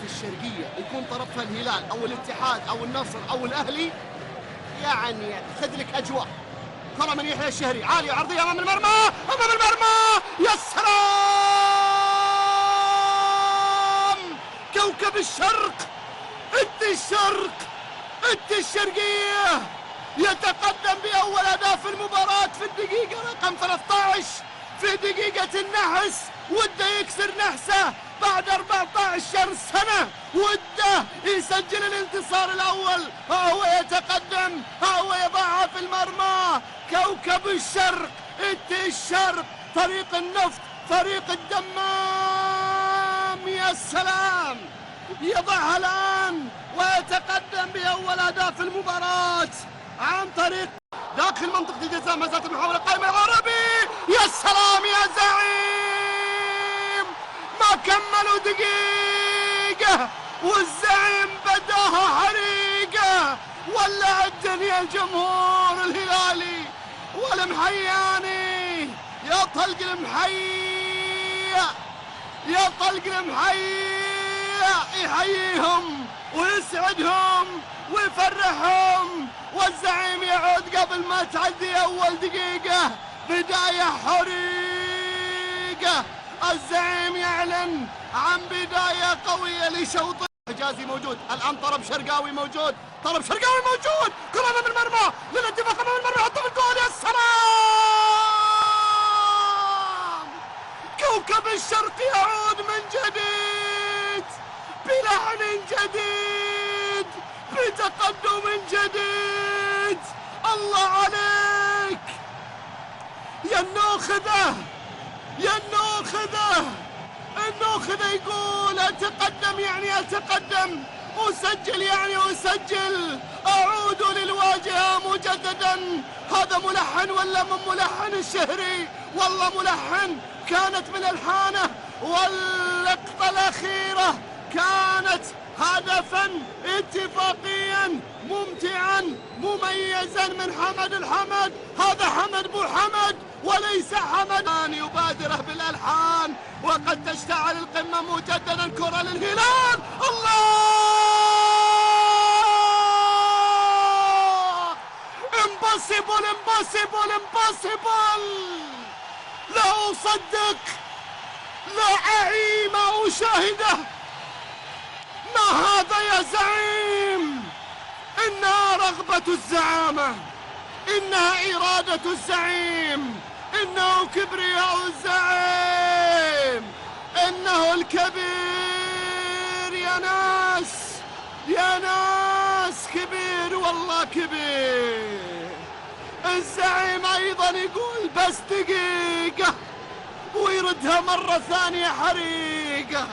الشرقية يكون طرفها الهلال أو الاتحاد أو النصر أو الأهلي، يعني خذ لك أجواء. كرة من يحيى الشهري عالية عرضية أمام المرمى، أمام المرمى، يا سلام! كوكب الشرق، الشرقية يتقدم بأول أهداف المباراة في الدقيقة رقم 13، في دقيقة النحس. وده يكسر نحسه بعد 14 سنة، وده يسجل الانتصار الأول. هو يتقدم، هو يضعها في المرمى. كوكب الشرق، الشرق، فريق النفط، فريق الدمام، يا سلام! يضعها الآن ويتقدم بأول أهداف المباراة عن طريق داخل منطقة الجزاء. ما زالت المحاولة قائمة. العربي، يا سلام يا زعيم! ما كملوا دقيقة والزعيم بداها حريقة. ولع الدنيا الجمهور الهلالي والمحياني. يا طلق المحيا، يا طلق المحيا، يحييهم ويسعدهم ويفرحهم. والزعيم يعود قبل ما تعدي أول دقيقة. بداية حريقة. الزعيم يعلن عن بداية قوية لشوط. حجازي موجود الآن، طرب شرقاوي موجود، طرب شرقاوي موجود. كرة أمام المرمى للاتفاق أمام المرمى، يحط في الجول. يا سلام! كوكب الشرق يعود من جديد، بلحن جديد، بتقدم جديد. الله عليك يا النوخذة، يا النوخذة! النوخذة يقول أتقدم يعني أتقدم، أسجل يعني أسجل، أعود للواجهة مجددا. هذا ملحن ولا من ملحن الشهري؟ والله ملحن. كانت من ألحانه، واللقطة الأخيرة كانت هدفا اتفاقيا ممتعا مميزا من حمد الحمد. هذا حمد بو حمد وليس حمد. يبادره بالألحان وقد تشتعل القمة مجددا. كرة للهلال، الله! امبوسيبل امبوسيبل امبوسيبل! لا أصدق، لا أعي ما أشاهده. ما هذا يا زعيم؟ إنها رغبة الزعامة، إنها إرادة الزعيم، إنه كبرياء الزعيم، إنه الكبير. يا ناس، يا ناس، كبير والله كبير. الزعيم أيضا يقول بس دقيقة ويردها مرة ثانية حريقة.